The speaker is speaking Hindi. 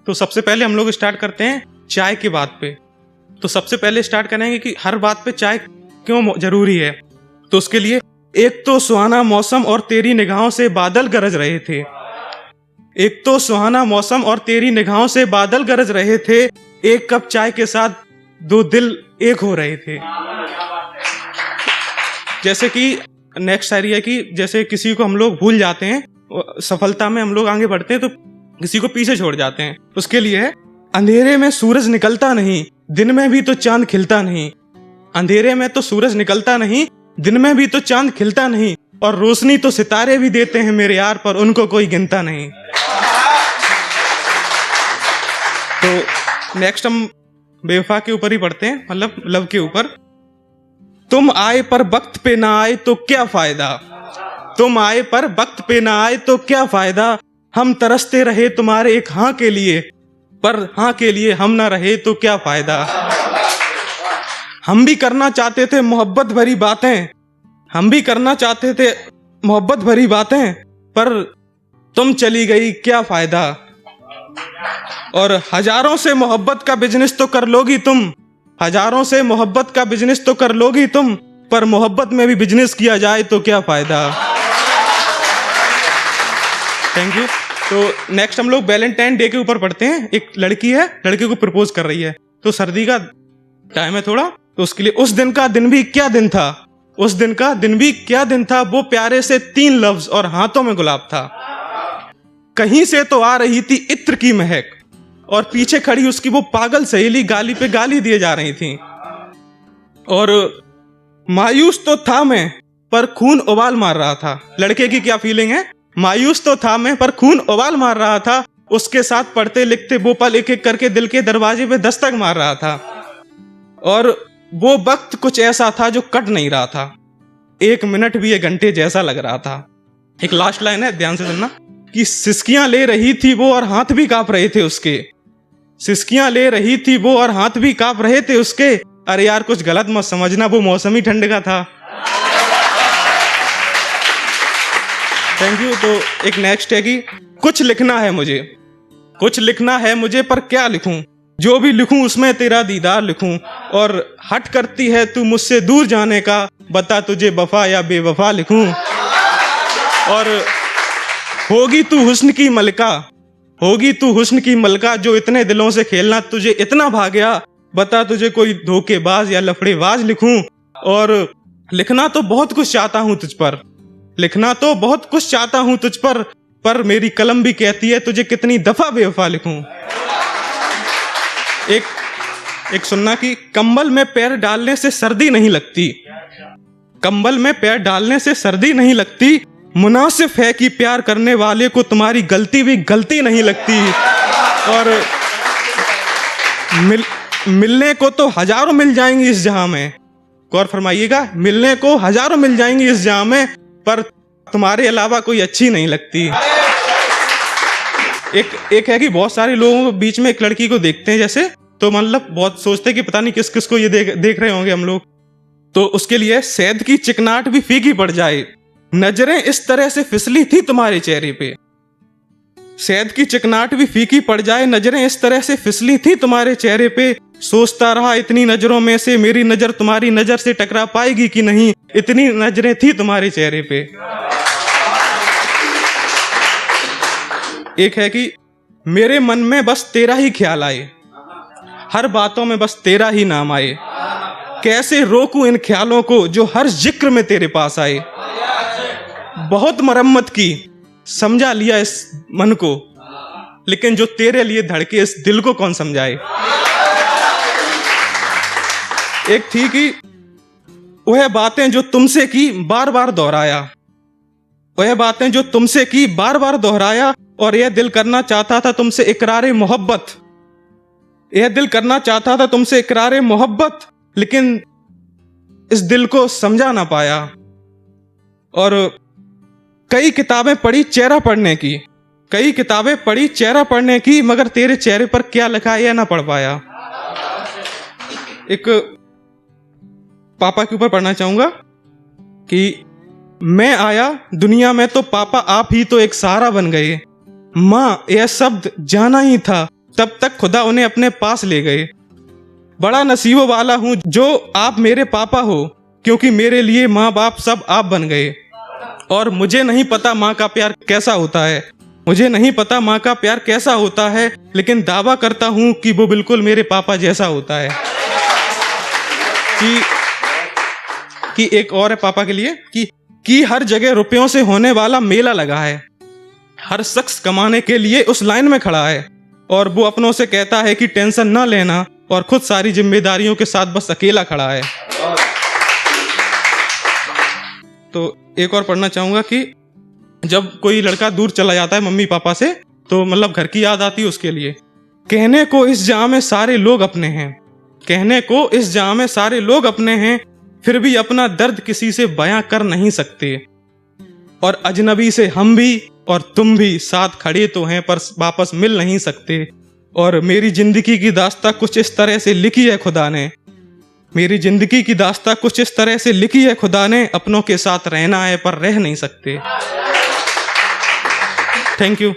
तो सबसे पहले हम लोग स्टार्ट करते हैं चाय की बात पे। तो सबसे पहले स्टार्ट करेंगे कि हर बात पे चाय क्यों जरूरी है। तो उसके लिए एक तो सुहाना मौसम और तेरी निगाहों से बादल गरज रहे थे। एक तो सुहाना मौसम और तेरी निगाहों से बादल गरज रहे थे। एक कप चाय के साथ दो दिल एक हो रहे थे। जैसे कि नेक्स्ट शायरी है कि जैसे किसी को हम लोग भूल जाते हैं, सफलता में हम लोग आगे बढ़ते हैं तो किसी को पीछे छोड़ जाते हैं। उसके लिए है अंधेरे में सूरज निकलता नहीं, दिन में भी तो चांद खिलता नहीं। अंधेरे में तो सूरज निकलता नहीं, दिन में भी तो चांद खिलता नहीं, और रोशनी तो सितारे भी देते हैं मेरे यार, पर उनको कोई गिनता नहीं। तो नेक्स्ट हम बेवफा के ऊपर ही पढ़ते हैं, मतलब लव के ऊपर। तुम आए पर वक्त पे ना आए तो क्या फायदा, तुम आए पर वक्त पे ना आए तो क्या फायदा। हम तरसते रहे तुम्हारे एक हाँ के लिए, पर हाँ के लिए हम ना रहे तो क्या फायदा। हम भी करना चाहते थे मोहब्बत भरी बातें, हम भी करना चाहते थे मोहब्बत भरी बातें, पर तुम चली गई क्या फायदा। और हजारों से मोहब्बत का बिजनेस तो कर लोगी तुम, हजारों से मोहब्बत का बिजनेस तो कर लोगी तुम, पर मोहब्बत में भी बिजनेस किया जाए तो क्या फायदा। Thank you. तो नेक्स्ट हम लोग वैलेंटाइन डे के ऊपर पढ़ते हैं। एक लड़की है, लड़के को प्रपोज कर रही है, तो सर्दी का टाइम है थोड़ा, तो उसके लिए उस दिन का दिन भी क्या दिन था, उस दिन का दिन भी क्या दिन था, वो प्यारे से 3 लफ्ज और हाथों में गुलाब था। कहीं से तो आ रही थी इत्र की महक, और पीछे खड़ी उसकी वो पागल सहेली गाली पे गाली दिए जा रही थी। और मायूस तो था मैं पर खून उबाल मार रहा था। लड़के की क्या फीलिंग है, मायूस तो था मैं पर खून उबाल मार रहा था। उसके साथ पढ़ते लिखते वो पल एक एक करके दिल के दरवाजे पे दस्तक मार रहा था। और वो वक्त कुछ ऐसा था जो कट नहीं रहा था, 1 मिनट भी 1 घंटे जैसा लग रहा था। एक लास्ट लाइन है, ध्यान से सुनना, कि सिसकियां ले रही थी वो और हाथ भी कांप रहे थे उसके, सिसकियां ले रही थी वो और हाथ भी कांप रहे थे उसके। अरे यार कुछ गलत मत समझना, वो मौसम ही ठंड का था। Thank you. तो एक नेक्स्ट है कि कुछ लिखना है मुझे, कुछ लिखना है मुझे, पर क्या लिखूं, जो भी लिखूं उसमें तेरा दीदार लिखूं। और हट करती है तू मुझसे दूर जाने का, बता तुझे वफा या बेवफा लिखूं। और होगी तू हुस्न की मलका, होगी तू हुस्न की मलका, जो इतने दिलों से खेलना तुझे इतना भाग्या, बता तुझे कोई धोखेबाज या लफड़ेबाज लिखूं। और लिखना तो बहुत कुछ चाहता हूं तुझ पर, लिखना तो बहुत कुछ चाहता हूं तुझ पर मेरी कलम भी कहती है तुझे कितनी दफा बेवफा लिखूं। एक सुनना कि कंबल में पैर डालने से सर्दी नहीं लगती, कंबल में पैर डालने से सर्दी नहीं लगती। मुनासिफ है कि प्यार करने वाले को तुम्हारी गलती भी गलती नहीं लगती। और मिलने को तो हजारों मिल जाएंगी इस जहां में, गौर फरमाइएगा, मिलने को हजारों मिल जाएंगी इस जहां में, पर तुम्हारे अलावा कोई अच्छी नहीं लगती। एक है कि बहुत सारे लोगों के बीच में एक लड़की को देखते हैं जैसे, तो मतलब बहुत सोचते हैं कि पता नहीं किस किस को ये देख रहे होंगे हम लोग। तो उसके लिए शहद की चिकनाहट भी फीकी पड़ जाए, नजरें इस तरह से फिसली थी तुम्हारे चेहरे पे, शहद की चिकनाहट भी फीकी पड़ जाए, नजरें इस तरह से फिसली थी तुम्हारे चेहरे पे। सोचता रहा इतनी नजरों में से मेरी नजर तुम्हारी नजर से टकरा पाएगी कि नहीं, इतनी नजरें थी तुम्हारे चेहरे पे। एक है कि मेरे मन में बस तेरा ही ख्याल आए, हर बातों में बस तेरा ही नाम आए, कैसे रोकूं इन ख्यालों को जो हर जिक्र में तेरे पास आए। बहुत मरम्मत की समझा लिया इस मन को, लेकिन जो तेरे लिए धड़के इस दिल को कौन समझाए। एक थी कि वह बातें जो तुमसे की बार बार दोहराया, वह बातें जो तुमसे की बार बार दोहराया, और यह दिल करना चाहता था तुमसे इकरारे मोहब्बत, यह दिल करना चाहता था तुमसे इकरारे मोहब्बत, लेकिन इस दिल को समझा ना पाया। और कई किताबें पढ़ी चेहरा पढ़ने की, कई किताबें पढ़ी चेहरा पढ़ने की, मगर तेरे चेहरे पर क्या लिखा है यह ना पढ़ पाया। एक पापा के ऊपर पढ़ना चाहूंगा कि मैं आया दुनिया में तो पापा आप ही तो एक सहारा बन गए। माँ यह शब्द जाना ही था, तब तक खुदा उन्हें अपने पास ले गए। बड़ा नसीबो वाला हूँ जो आप मेरे पापा हो, क्योंकि मेरे लिए माँ बाप सब आप बन गए। और मुझे नहीं पता माँ का प्यार कैसा होता है, मुझे नहीं पता माँ का प्यार कैसा होता है, लेकिन दावा करता हूँ कि वो बिल्कुल मेरे पापा जैसा होता है। कि एक और है पापा के लिए कि हर जगह रुपयों से होने वाला मेला लगा है, हर शख्स कमाने के लिए उस लाइन में खड़ा है, और वो अपनों से कहता है कि टेंशन ना लेना, और खुद सारी जिम्मेदारियों के साथ बस अकेला खड़ा है। तो एक और पढ़ना चाहूंगा कि जब कोई लड़का दूर चला जाता है मम्मी पापा से, तो मतलब घर की याद आती है उसके लिए। कहने को इस जहां में सारे लोग अपने हैं, कहने को इस जहां में सारे लोग अपने हैं, फिर भी अपना दर्द किसी से बयां कर नहीं सकते। और अजनबी से हम भी और तुम भी साथ खड़े तो हैं, पर वापस मिल नहीं सकते। और मेरी जिंदगी की दास्तां कुछ इस तरह से लिखी है खुदा ने, मेरी जिंदगी की दास्तां कुछ इस तरह से लिखी है खुदा ने, अपनों के साथ रहना है पर रह नहीं सकते। Thank you.